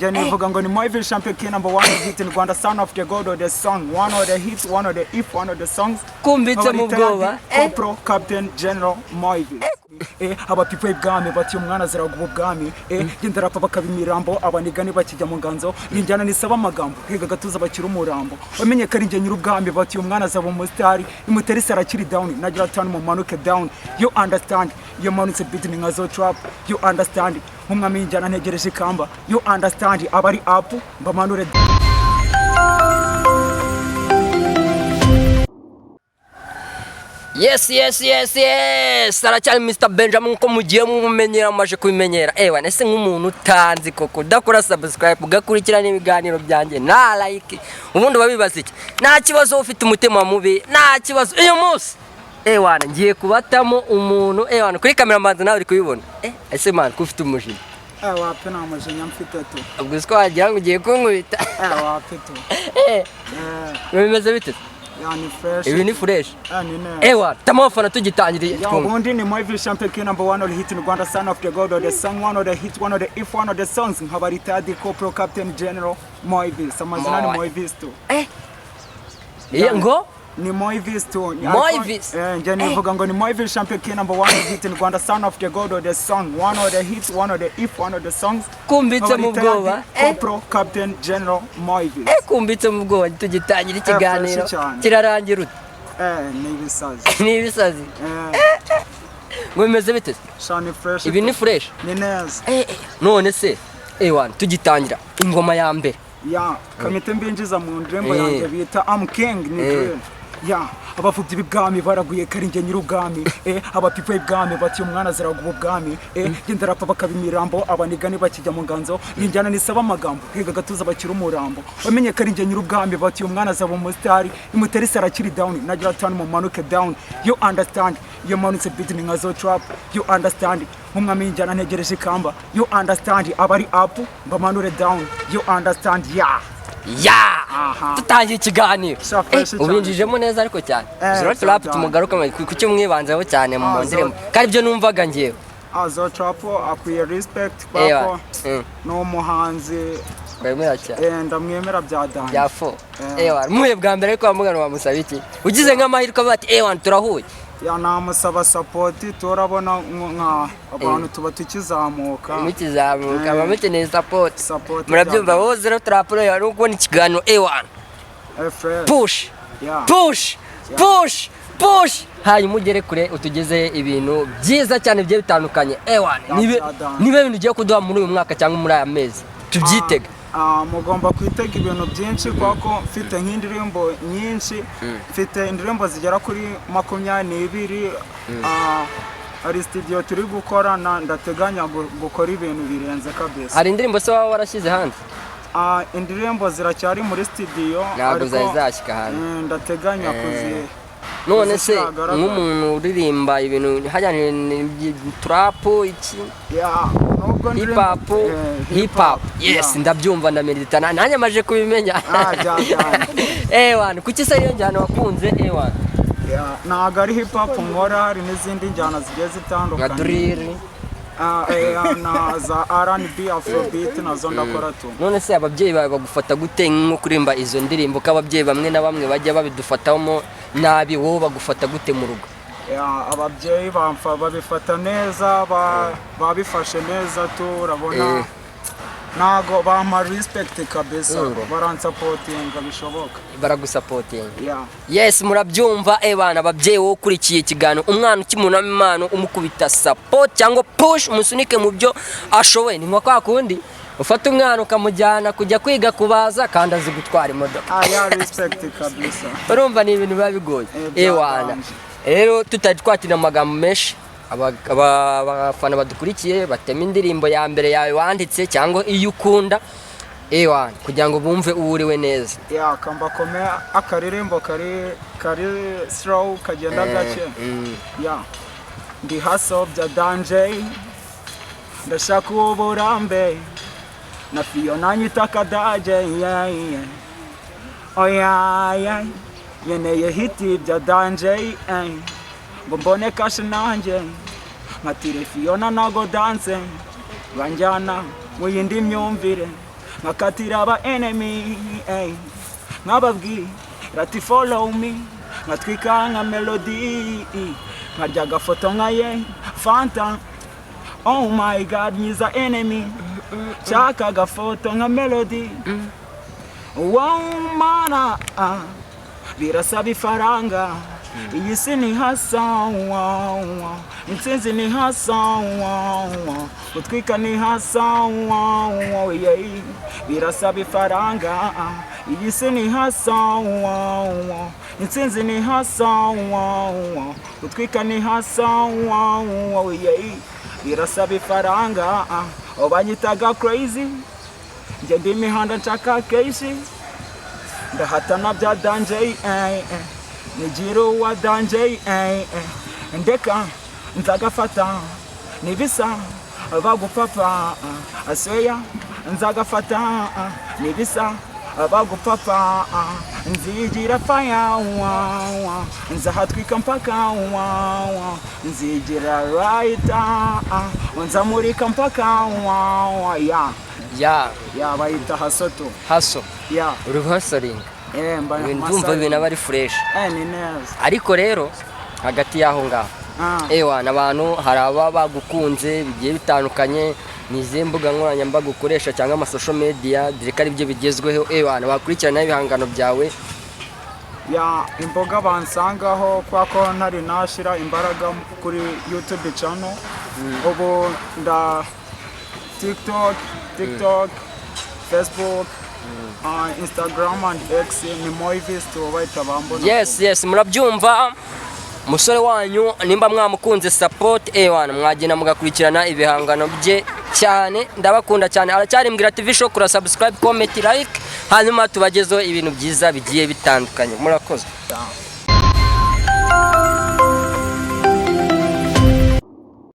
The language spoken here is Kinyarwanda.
njye nivuga ngo ni Moiville champion king number 1 hit in Rwanda, son of the god of the song, one of the hits, one of the if, one of the songs. Kumbitse mu bwoba Corporal Captain General Moiville. Aba people ibwami bati umwana ziragubu bwami gendera papa kabimirambo abanigani bakijya mu nganzo ninjyana nisaba amagambo higa gatuza bakira umurambo bamenye kari nje nyuru bwami bati umwana zaba umustar imuteri sarakiri down nagira tanu mu manuke down. You understand your manutse beating nkazo trap. You understand umwami njyana ntegereje kamba. You understand abari up bamanure. Yes. Aracyari Mr Benjamin ko mugiye mumenyera amaje kubimenyera. Nese nk'umuntu utanzi koko dakora subscribe ugakurikirana ibiganiro byanjye na like. Ubundi babibaza iki? Nta kibazo ufite umutima mubi. Nta kibazo. Iyo munsi ngiye kubatamo umuntu kuri kamera manzi nawe uri kubibona. Ese man ko ufite umujinya. Wape na umujinya mfite tu. Ubwo siko wagira ngo ugiye kunkubita. Wape tu. Bimeze bite? Yani fresh. Ibi ni fresh. Ni tamafana tugitangiriye. Ubundi ni Moiville champion king number 1 hit in Rwanda, son of the god of the song, one of the hits, one of the if, one of the songs. Habaritadi Corporal Captain General Moiville. Samazina ni Moiville tu. Ngo ni Moiville tu. Moiville. Njye nivuga ngo ni Moiville champion king number 1 hit in Rwanda, son of the god of the song, one of the hits, one of the if, one of the songs. Kumbitse mu bwoba Corporal Captain General Moiville. Kumbitse mu bwoba tugitangira ikiganiro kirarangira ute? Ni ibisazi. Ngo bimeze bite? Shani fresh. Ibi ni fresh. Ni neza. None se tugitangira ingoma ya mbere. Kamite mbinjiza mu ndembo yanjye bita I'm King ni drill. Abafubyi b'ibwami baraguye kari nge nyirubwami. Aba people ibwami bati umwana ziragubu bwami. Gendera papa kabimirambo abanigani bakijya mu nganzo ninjyana nisaba amagambo higa gatuza bakira umurambo bamenye kari nge nyirubwami bati umwana zaba umustar imuteri sarakiri down nagira tanu mu manuke down. You understand your manutse beating nkazo trap. You understand umwami njyana ntegereje kamba. You understand abari up bamanure down. You understand tutangiye ikiganiro ubinjijemo neza ariko cyane zero trap tumugaruka ku cyo mwibanzeho cyane mu ndiremo kandi byo numvaga ngiyewe Zero trap akwiye respect bako no muhanzi bemera cyane ndamwemera byadanje byafo muye bwa mbere ariko bamugana bamusaba iki ugize nk'amahirwe bati turahuye namusaba support turabona nka abantu tuba tukizamuka bamukeneye support murabyumva wowe zero trap rero ubona ikiganiro push hanyuma ugere kure utugeze ibintu byiza cyane bigiye bitandukanye niba ibintu ugiye kuduha muri uyu mwaka cyangwa muri aya mezi tubyitega. Mugomba kwitega ibintu byinshi kuko mfite nk'indirimbo nyinshi mfite indirimbo zigera kuri 22 ari studio turi gukora ndateganya gukora ibintu birenze kabisa. Hari indirimbo se waba warashyize hanze? Indirimbo ziracyari muri studio ntabwo zazashyika hanze ndateganya kuzi. None se nk'umuntu uririmba ibintu hajyanye trap iki hip hop yes ndabyumva ndameditana nanjye amaje kubimenya. Kuki se iyo njyana wakunze ntabwo ari hip hop nkora hari n'izindi njyana zigiye zitandukanye nka drill na za R&B afrobeat nazo ndakora tu. None se ababyeyi bagufata gute nko kurimba izo ndirimbo ko ababyeyi bamwe na bamwe bajya babidufatamo nabi wowe bagufata gute mu rugo? Ababyeyi babifata neza babifashe neza turabona nago bampa respect kabisa baransapotinga bishoboka baragusapotinga. Yes murabyumva ababyeyi wo ukurikiye ikiganiro umwana ukimunamo impano umukubita support cyangwa push umusunike mu byo ashoboye ni nko kwa kundi ufata umwana ukamujyana kujya kwiga kubaza kandi azi gutwara imodoka. Respect kabisa urumva ni ibintu biba bigoye. Rero tutari twatira amagambo menshi abafana badukurikiye batema indirimbo ya mbere yawe wanditse cyangwa iyo ukunda kugira ngo bumve uwuriwe neza. Kamba kome akaririmbo kari slow kagenda gake. Ndi hustle bya danger ndashaka uburambe na Fiona nyitaka daje yeneye hiti bya danger ngo mbone cash nanjye nka Fiona nago dance banjyana mu yindi myumvire nkakatira aba enemy nkababwira ati follow me nkatwika nka melody nkarya agafoto nka ye fanta oh my god nyiza enemy chaka agafoto nka melody wow mana birasaba ifaranga iyi si ni hasa intsinzi ni hasa gutwika ni hasa birasaba ifaranga iyi si ni hasa intsinzi ni hasa gutwika ni hasa birasaba ifaranga banyitaga crazy njye ndi imihanda nshaka keshi ndahatana bya danje nigiro wa danje ndeka nzagafata nibisa bagupapa aseya nzagafata nibisa bagupapa nzigira faya nzahatwika mpaka nzigira raita nzamurika mpaka ya bayita hasoto ya uri hustling ndumva ibintu aba ari fresh ni neza ariko rero hagati y'aho ngaho ewana abantu hari aba bagukunze bigiye bitandukanye nize mbuga nkoranyambaga ukoresha cyangwa amasocial media direka ari byo bigezweho ewana bakurikirana ibihangano byawe ya imboga bansangaho kwa ko ntari nashira imbaraga kuri YouTube channel ubu nda TikTok Facebook Instagram and X ni Moivis to bahita bambona yes murabyumva musore wanyu nimba mwamukunze support ewana mwagenda mugakurikirana ibihangano bye cyane ndabakunda cyane aracyari Mbwira TV show kura subscribe comment like hanyuma tubagezeho ibintu byiza bigiye bitandukanye murakoze.